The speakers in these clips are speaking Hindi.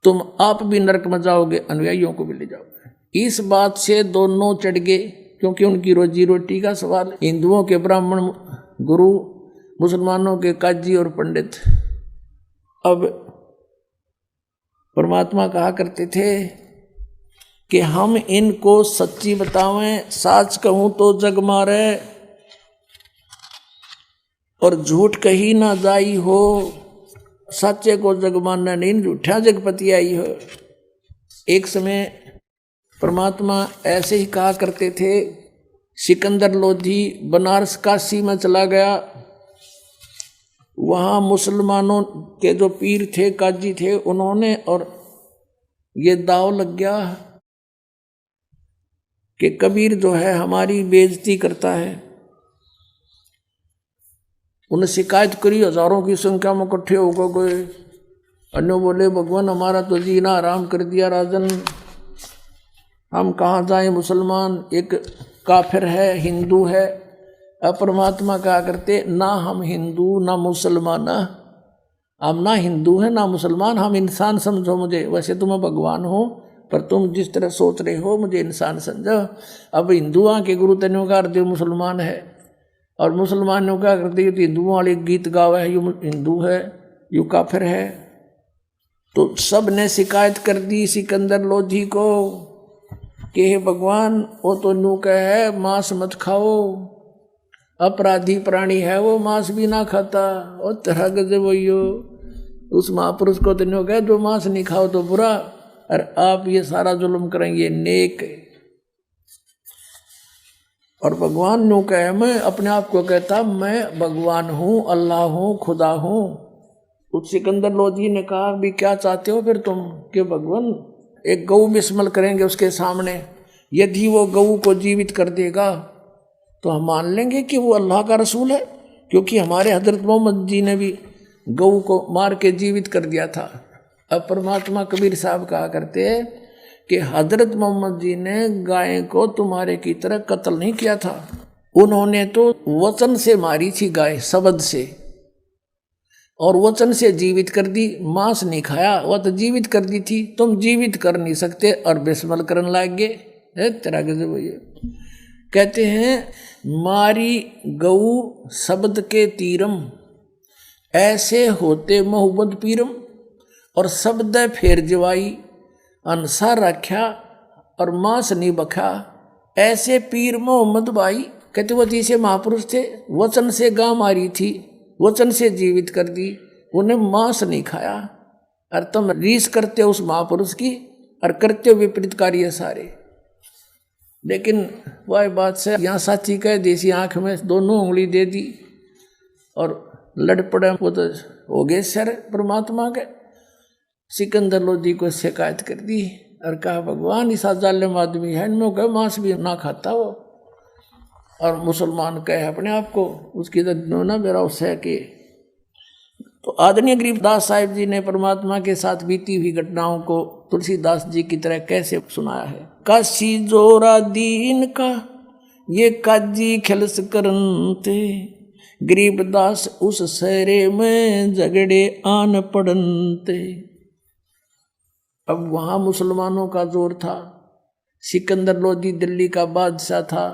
तुम आप भी नरक में जाओगे, अनुयायियों को भी ले जाओगे। इस बात से दोनों चढ़ गए, क्योंकि उनकी रोजी रोटी का सवाल। हिंदुओं के ब्राह्मण गुरु, मुसलमानों के काजी और पंडित। अब परमात्मा कहा करते थे कि हम इनको सच्ची बतावें, साच कहूं तो जग मारे और झूठ कही ना जाई हो, सच्चे को जग मानना नहीं, झूठा जगपति आई हो। एक समय परमात्मा ऐसे ही कहा करते थे। सिकंदर लोधी बनारस काशी में चला गया, वहाँ मुसलमानों के जो पीर थे, काजी थे, उन्होंने और ये दाव लग गया कि कबीर जो है हमारी बेइज्जती करता है। उन्हें शिकायत करी, हजारों की संख्या में इकट्ठे होकर गए। अन्य बोले भगवान हमारा तो जीना आराम कर दिया राजन, हम कहाँ जाएं, मुसलमान एक काफिर है, हिंदू है। अब परमात्मा कहा करते ना हम हिंदू ना मुसलमान, हम ना हिंदू है ना मुसलमान, हम इंसान समझो मुझे। वैसे तो मैं भगवान हूँ, पर तुम जिस तरह सोच रहे हो मुझे इंसान समझो। अब हिंदुओं के गुरु तेनों का अर्थ मुसलमान है, और मुसलमानों का करते तो हिंदुओं वाले गीत गावे है, यू हिंदू है, यू काफिर है। तो सब ने शिकायत कर दी सिकंदर लोधी को कि हे भगवान, वो तो नू है मांस मत खाओ, अपराधी प्राणी है वो, मांस भी ना खाता। और तरह गजब वही उस महापुरुष को तो कहे जो मांस नहीं खाओ तो बुरा, और आप ये सारा जुल्म करेंगे नेक। और भगवान नो कहे, मैं अपने आप को कहता मैं भगवान हूँ, अल्लाह हूँ, खुदा हूँ। उस सिकंदर लोधी ने कहा भी क्या चाहते हो फिर तुम, कि भगवान एक गऊ बिस्मल करेंगे उसके सामने, यदि वो गऊ को जीवित कर देगा तो हम मान लेंगे कि वो अल्लाह का रसूल है, क्योंकि हमारे हजरत मोहम्मद जी ने भी गऊ को मार के जीवित कर दिया था। अब परमात्मा कबीर साहब कहा करते हैं कि हजरत मोहम्मद जी ने गाय को तुम्हारे की तरह कत्ल नहीं किया था, उन्होंने तो वचन से मारी थी गाय, शब्द से, और वचन से जीवित कर दी। मांस नहीं खाया, वह तो जीवित कर दी थी, तुम जीवित कर नहीं सकते और बिस्मल करने लग गए। तेरा गजब भैया। कहते हैं मारी गऊ शब्द के तीरम, ऐसे होते मोहब्बत पीरम, और शब्द फेर जवाई अनसा रख्या और मांस नहीं बखा, ऐसे पीर मोहम्मद भाई। कहते वो तीसरे महापुरुष थे, वचन से गां मारी थी, वचन से जीवित कर दी, उन्हें मांस नहीं खाया। और तुम रीस करते हो उस महापुरुष की और करते हो विपरीत कार्य सारे। लेकिन वह बात से यहाँ साची कह देसी आंख में दोनों उंगली दे दी और लड़ पड़े, वो तो हो गए सर परमात्मा के। सिकंदर लोधी को शिकायत कर दी और कहा भगवान इस जालिम आदमी है, इनमें कहे मांस भी ना खाता वो, और मुसलमान कहे अपने आप को, उसकी तो ना मेरा उससे कि। तो आदरणीय गरीबदास साहिब जी ने परमात्मा के साथ बीती हुई घटनाओं को तुलसीदास जी की तरह कैसे सुनाया है। काशी जोरा दीन का ये काजी खिलस करनते, गरीबदास उस सहरे में झगड़े आन पड़नते। अब वहाँ मुसलमानों का जोर था। सिकंदर लोधी दिल्ली का बादशाह था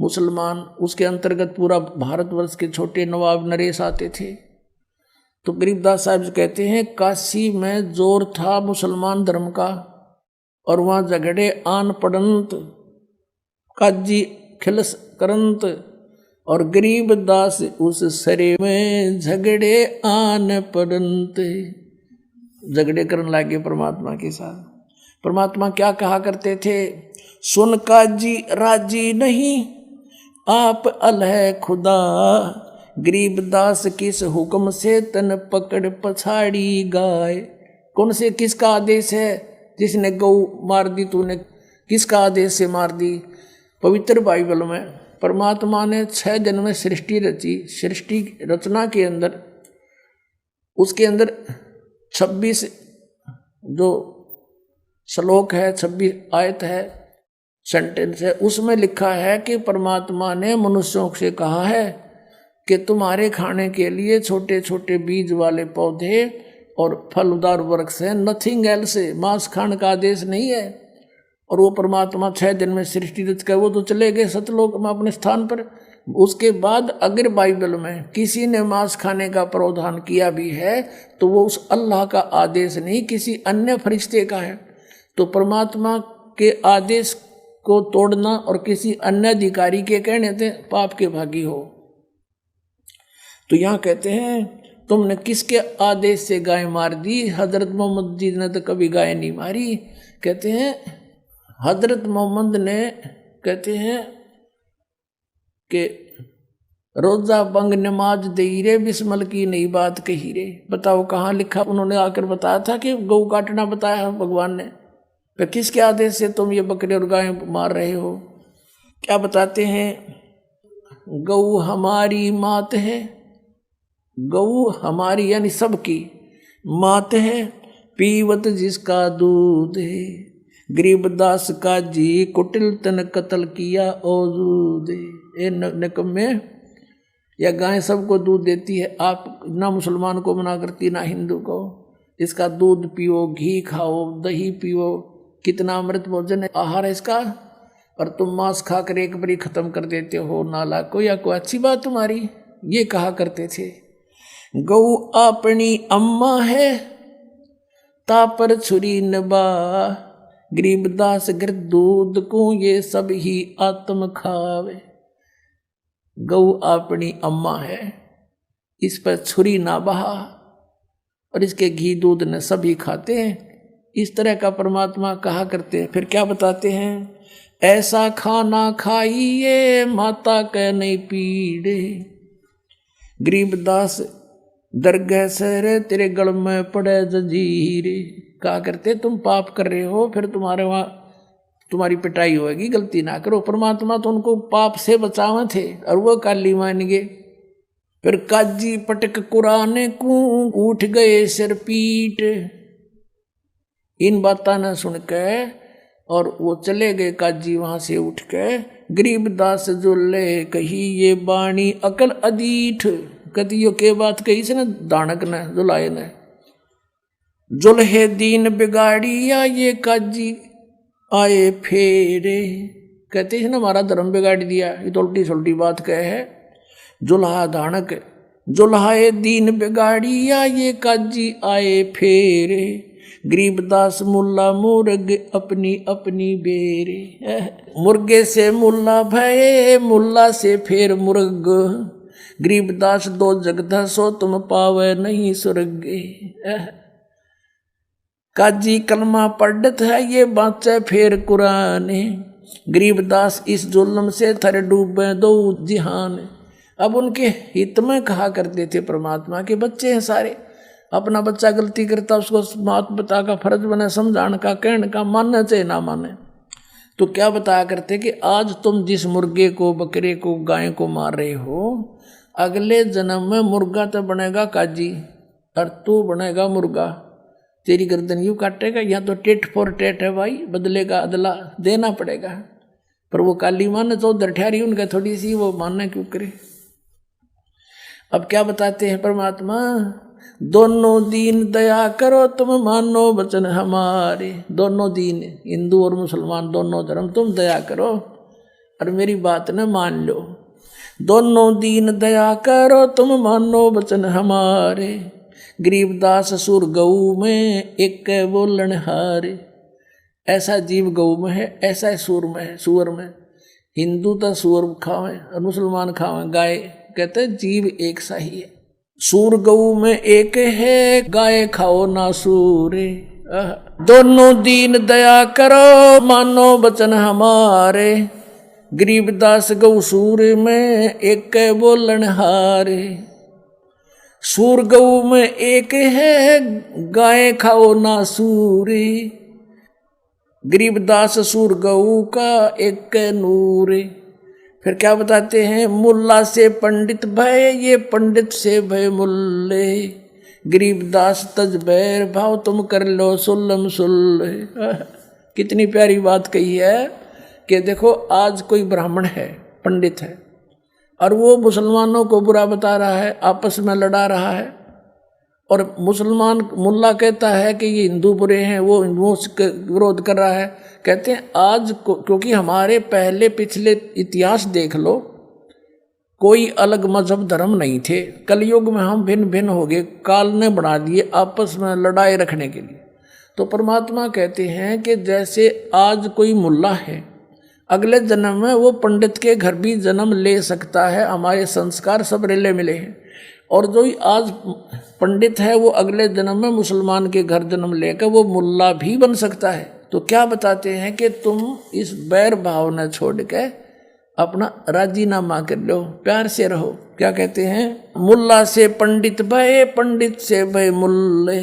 मुसलमान, उसके अंतर्गत पूरा भारतवर्ष के छोटे नवाब नरेश आते थे। तो गरीबदास साहब कहते हैं काशी में जोर था मुसलमान धर्म का, और वहाँ झगड़े आन पड़ंत, काजी खिलस करंत, और गरीबदास उस सरे में झगड़े आन पड़ंत। झगड़े करने लगे परमात्मा के साथ। परमात्मा क्या कहा करते थे, सुन काजी राजी नहीं आप अलह खुदा, गरीबदास किस हुक्म से तन पकड़ पछाड़ी गाय। कौन से किसका आदेश है, जिसने गऊ मार दी तूने, किसका आदेश से मार दी। पवित्र बाइबल में परमात्मा ने 6 दिन में सृष्टि रची। सृष्टि रचना के अंदर उसके अंदर 26 जो श्लोक है, 26 आयत है, सेंटेंस है, उसमें लिखा है कि परमात्मा ने मनुष्यों से कहा है कि तुम्हारे खाने के लिए छोटे छोटे बीज वाले पौधे और फलदार वृक्ष है, नथिंग एल्स, मांस खाने का आदेश नहीं है। और वो परमात्मा 6 दिन में सृष्टि रच कर वो तो चले गए सतलोक में अपने स्थान पर। उसके बाद अगर बाइबल में किसी ने मांस खाने का प्रावधान किया भी है तो वो उस अल्लाह का आदेश नहीं, किसी अन्य फरिश्ते का है। तो परमात्मा के आदेश को तोड़ना और किसी अन्य अधिकारी के कहने से पाप के भागी हो। तो यहाँ कहते हैं तुमने किसके आदेश से गाय मार दी? हजरत मोहम्मद जी ने तो कभी गाय नहीं मारी। कहते हैं हजरत मोहम्मद ने, कहते हैं कि रोजा बंग नमाज दे रे, बिस्मल की नई बात कही रे। बताओ कहाँ लिखा? उन्होंने आकर बताया था कि गौ काटना बताया भगवान ने। फिर किसके आदेश से तुम ये बकरे और गाय मार रहे हो? क्या बताते हैं? गौ हमारी मात है, गौ हमारी यानी सबकी मात है, पीवत जिसका दूध है, गरीबदास का जी कुटिल तन कत्ल किया औजूद। ए निकम्मे, या गाय सबको दूध देती है, आप ना मुसलमान को मना करती ना हिंदू को। इसका दूध पियो, घी खाओ, दही पियो, कितना अमृत भोजन है, आहार है इसका। और तुम मांस खाकर एक बारी खत्म कर देते हो नाला को, या कोई अच्छी बात तुम्हारी? ये कहा करते थे। गौ अपनी अम्मा है, तापर छुरी नबा, गरीबदास गिर दूध को ये सब ही आत्म खावे। गौ अपनी अम्मा है, इस पर छुरी ना बहा और इसके घी दूध ने सभी खाते हैं। इस तरह का परमात्मा कहा करते हैं। फिर क्या बताते हैं? ऐसा खाना खाइए माता के नहीं पीड़े, गरीबदास दरगाह से रे तेरे गल में पड़े जंजीरे। कहा करते तुम पाप कर रहे हो, फिर तुम्हारे वहाँ तुम्हारी पिटाई होगी, गलती ना करो। परमात्मा तो उनको पाप से बचावे थे और वो काली मान गए। फिर काजी पटक कुराने को उठ गए सिर पीट। इन बातों ने सुन के और वो चले गए काजी वहां से उठ के। गरीबदास जो ले कही ये बाणी अकल अदीठ, कदियो के बात कही से न दानक ने जुलाए ने। जुल्हे दीन बिगाड़िया ये काजी आए फेरे। कहते हैं ना हमारा धर्म बिगाड़ दिया, ये तो उल्टी सुल्टी बात कहे है। जुल्हा दानक, जुल्हाए दीन बिगाड़िया ये काजी आए फेरे, गरीबदास मुल्ला मुर्ग अपनी अपनी बेरे। मुर्गे से मुल्ला भये, मुल्ला से फिर मुर्ग, गरीबदास दो जगदसो तुम पावे नहीं स्वर्ग। काजी कलमा पढ़त है ये बाँचे फिर कुरान, गरीबदास इस जुल्म से थर डूबे दो जिहान। अब उनके हित में कहा करते थे परमात्मा के बच्चे हैं सारे, अपना बच्चा गलती करता उसको मात पिता का फर्ज बने समझाने का, कहने का, मानना चाहे ना माने। तो क्या बताया करते कि आज तुम जिस मुर्गे को, बकरे को, गाय को मार रहे हो, अगले जन्म में मुर्गा तो बनेगा काजी और तू बनेगा मुर्गा। तेरी गर्दन यूँ काटेगा, या तो टेट फॉर टेट है भाई, बदले का अदला देना पड़ेगा। पर वो काली माने तो उधर ठहरी, उनका थोड़ी सी वो मानना क्यों करे। अब क्या बताते हैं परमात्मा? दोनों दीन दया करो तुम मानो वचन हमारे। दोनों दीन, हिंदू और मुसलमान दोनों धर्म, तुम दया करो और मेरी बात न मान लो। दोनों दीन दया करो तुम मानो वचन हमारे, गरीबदास सुर गऊ में एक बोलन हारे। ऐसा जीव गऊ में है, ऐसा है सूर में है। सूअर में हिंदू तो सूअर खावे और मुसलमान खावे गाय, कहते जीव एक सा ही है। सूर गऊ में एक है, गाय खाओ ना सूरे। दोनों दीन दया करो मानो वचन हमारे, गरीबदास गऊ सूर में एक बोलन हारे। सूर गऊ में एक है, गाय खाओ ना सूरे, गरीबदास सूर गऊ का एक नूरे। फिर क्या बताते हैं? मुल्ला से पंडित भय, ये पंडित से भय मुल्ले, गरीबदास तज बैर भाव तुम कर लो सुल्लम सुल्ले। कितनी प्यारी बात कही है कि देखो आज कोई ब्राह्मण है, पंडित है, और वो मुसलमानों को बुरा बता रहा है, आपस में लड़ा रहा है, और मुसलमान मुल्ला कहता है कि ये हिंदू बुरे हैं, वो हिंदुओं से विरोध कर रहा है। कहते हैं आज क्योंकि हमारे पहले पिछले इतिहास देख लो, कोई अलग मजहब धर्म नहीं थे। कलयुग में हम भिन्न भिन्न हो गए, काल ने बना दिए आपस में लड़ाई रखने के लिए। तो परमात्मा कहते हैं कि जैसे आज कोई मुल्ला है, अगले जन्म में वो पंडित के घर भी जन्म ले सकता है। हमारे संस्कार सब रिले मिले हैं। और जो आज पंडित है वो अगले जन्म में मुसलमान के घर जन्म लेकर वो मुल्ला भी बन सकता है। तो क्या बताते हैं कि तुम इस बैर भावना छोड़ के अपना राजीनामा कर लो, प्यार से रहो। क्या कहते हैं, मुल्ला से पंडित भय, पंडित से भय मुल्ले।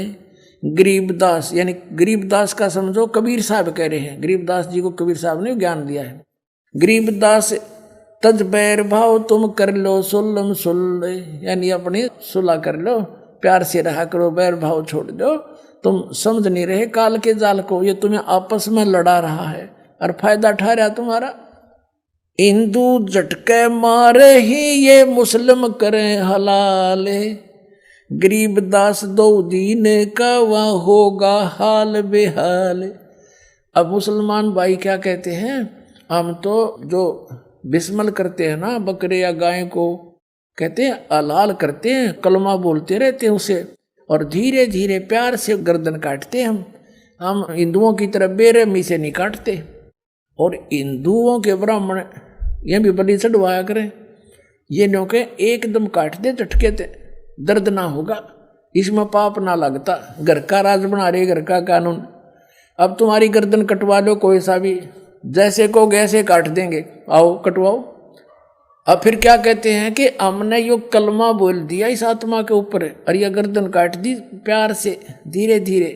गरीबदास, यानी गरीबदास का समझो कबीर साहब कह रहे हैं। गरीबदास जी को कबीर साहब ने ज्ञान दिया है। गरीबदास तज बैर भाव तुम कर लो सुल्लम सुल्ले, यानी अपनी सुलह कर लो, प्यार से रहा करो, बैर भाव छोड़ दो। तुम समझ नहीं रहे काल के जाल को, ये तुम्हें आपस में लड़ा रहा है और फायदा उठा रहा तुम्हारा। हिंदू झटके मारे ही ये मुस्लिम करें हलाले, गरीबदास दो दीन का वहाँ होगा हाल बेहाल। अब मुसलमान भाई क्या कहते हैं, हम तो जो बिस्मल करते हैं ना बकरे या गाय को, कहते हैं हलाल करते हैं, कलमा बोलते रहते हैं उसे, और धीरे धीरे प्यार से गर्दन काटते हैं। हम हिंदुओं की तरह बेरहमी से नहीं काटते। और हिंदुओं के ब्राह्मण ये भी बलि चढ़वाया करें, ये नो के एकदम काट दे झटके ते, दर्द ना होगा, इसमें पाप ना लगता। घर का राज बना रहे, घर का कानून। अब तुम्हारी गर्दन कटवा लो कोई सा भी, जैसे को गैसे काट देंगे, आओ कटवाओ। अब फिर क्या कहते हैं कि हमने यो कलमा बोल दिया इस आत्मा के ऊपर और यह गर्दन काट दी, प्यार से धीरे धीरे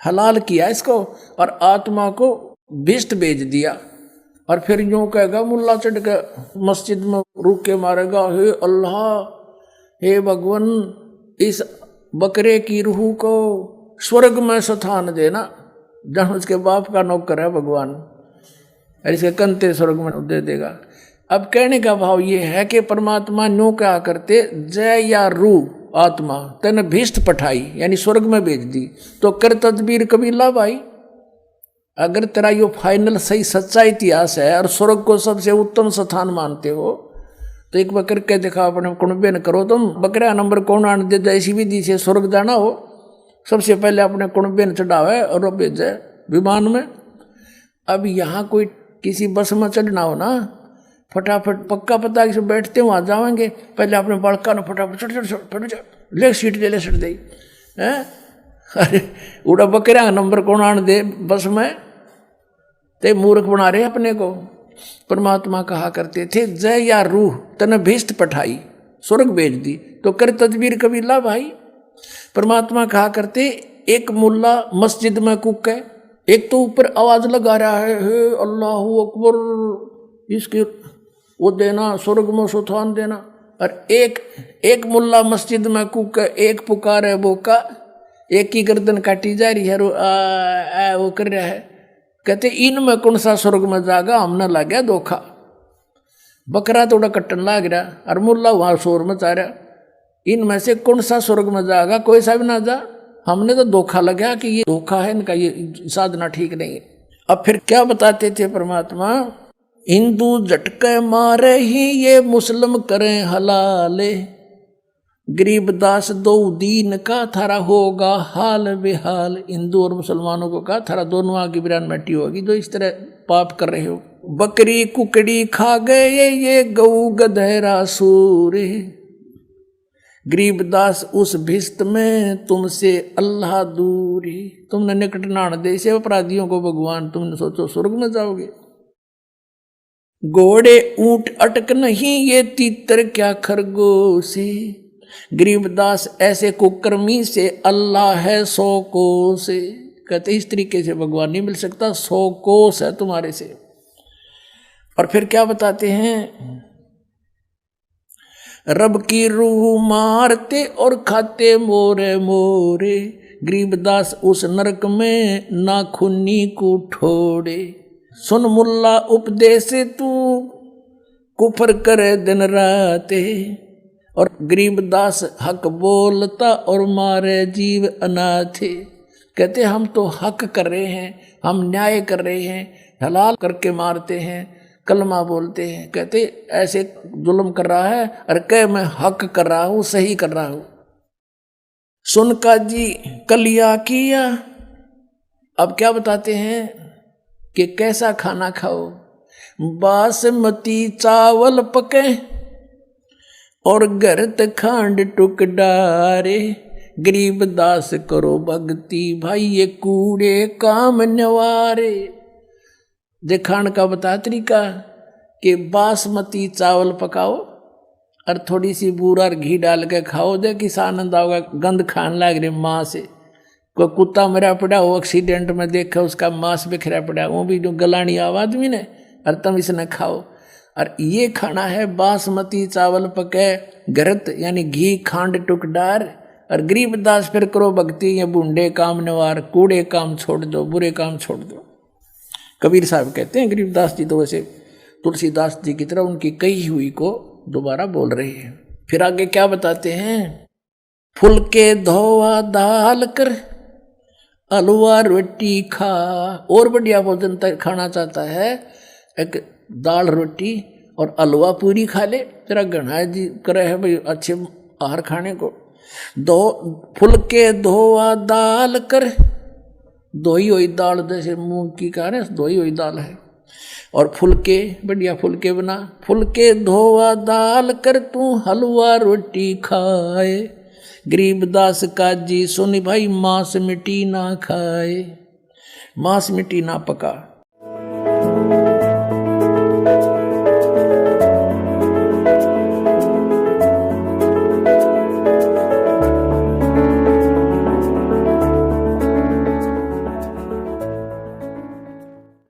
हलाल किया इसको और आत्मा को भिष्ट भेज दिया। और फिर यूं कहेगा, मुल्ला चढ़ के मस्जिद में रुक के मारेगा, हे अल्लाह, हे भगवान, इस बकरे की रूह को स्वर्ग में स्थान देना, जहाँ उसके बाप का नौकर है भगवान, और इसके कंते स्वर्ग में दे देगा। अब कहने का भाव ये है कि परमात्मा न्यू क्या करते, जय या रूह आत्मा तेने भिष्ट पठाई, यानी स्वर्ग में भेज दी। तो कर तदबीर कबीला भाई, अगर तेरा यो फाइनल सही सच्चा इतिहास है और स्वर्ग को सबसे उत्तम स्थान मानते हो, तो एक बार करके दिखा, अपने कुणबे न करो तुम। बकरा नंबर कौन आने दे, जैसी विधि से स्वर्ग जाना हो, सबसे पहले अपने कुणबे न चढ़ावे और भेजे विमान में। अब यहाँ कोई किसी बस में चढ़ना हो ना, फटाफट पक्का पता कि बैठते वहाँ जाएंगे, पहले अपने बड़का न फटाफट ले सीट ले सीट दे हैं। अरे उड़ा बकरा नंबर कौन आने दे बस में, ते मूर्ख बना रहे अपने को। परमात्मा कहा करते थे, जय या रूह तने भिष्ट पठाई, स्वर्ग भेज दी, तो कर तदबीर कबीला भाई। परमात्मा कहा करते, एक मुल्ला मस्जिद में कुक है, एक तो ऊपर आवाज लगा रहा है, हे अल्लाहू अकबर, इसके वो देना, स्वर्ग में सुथान देना। और एक मुल्ला मस्जिद में कुक है, एक पुकार है बोका, एक की गर्दन काटी जा रही है, वो कर रहा है। कहते इनमें कौन सा स्वर्ग में जागा, हमने लग गया धोखा। बकरा थोड़ा कट्टन लाग रहा और मुल्ला वहां शोर मचा रहा, इनमें से कौन सा स्वर्ग में जाएगा, कोई सा भी ना जा। हमने तो धोखा लगा कि ये धोखा है इनका, ये साधना ठीक नहीं है। अब फिर क्या बताते थे परमात्मा, हिंदू झटके मारे ही ये मुस्लिम करें हलाले, गरीबदास दो दीन का थारा होगा हाल बेहाल। हिंदू और मुसलमानों को कहा थारा दोनों आगे बिरान मट्टी होगी जो इस तरह पाप कर रहे हो। बकरी कुकड़ी खा गए ये गऊ गधेरा सूर, गरीबदास उस भिष्ट में तुमसे अल्लाह दूर। तुमने निकट नाण दे से अपराधियों को भगवान, तुमने सोचो स्वर्ग में जाओगे। घोड़े ऊंट अटक नहीं ये तीतर क्या खरगोश, गरीबदास ऐसे कुकर्मी से अल्लाह है 100 कोस। कहते इस तरीके से भगवान नहीं मिल सकता, 100 कोस है तुम्हारे से। और फिर क्या बताते हैं, रब की रूह मारते और खाते मोरे मोरे, गरीबदास उस नरक में नाखूनी को ठोड़े। सुन मुल्ला उपदेश तू कुफर करे दिन रात, और गरीबदास हक बोलता और मारे जीव अनाथ। कहते हम तो हक कर रहे हैं, हम न्याय कर रहे हैं, हलाल करके मारते हैं, कलमा बोलते हैं। कहते ऐसे जुल्म कर रहा है और कह मैं हक कर रहा हूं, सही कर रहा हूं। सुन का जी कलिया किया। अब क्या बताते हैं कि कैसा खाना खाओ। बासमती चावल पके और गरत खांड टुक डारे। गरीबदास करो भक्ति भाई ये कूड़े काम नवारे। जे खान का बता तरीका कि बासमती चावल पकाओ और थोड़ी सी बूरा और घी डाल के खाओ, दे किस आनंद आओगा। गंद खान लग रही माँ से। कोई कुत्ता मरा पड़ा हो एक्सीडेंट में, देखा उसका मांस बिखरा पड़ा, वो भी जो गलानी आवाज में ने, और तुम इसने खाओ। और ये खाना है बासमती चावल पके गरत यानी घी खांड टुक डार। और गरीबदास फिर करो भक्ति ये बूढ़े काम नवार। कूड़े काम छोड़ दो, बुरे काम छोड़ दो। कबीर साहब कहते हैं गरीबदास जी तो वैसे तुलसीदास जी की तरह उनकी कही हुई को दोबारा बोल रहे हैं। फिर आगे क्या बताते हैं। फुलके धोवा दाल कर हलवा रोटी खा। और बढ़िया भोजन खाना चाहता है, एक दाल रोटी और हलवा पूरी खा ले। तेरा गणा जी करे है भाई अच्छे आहार खाने को। दो फुलके धोवा दाल कर, धोई हुई दाल जैसे मूंग की का ना, धोई हुई दाल है। और फुलके बढ़िया फुलके बना। फुलके धोवा दाल कर तू हलवा रोटी खाए। गरीबदास काजी सुन भाई मांस मिट्टी ना खाए। मांस मिट्टी ना पका।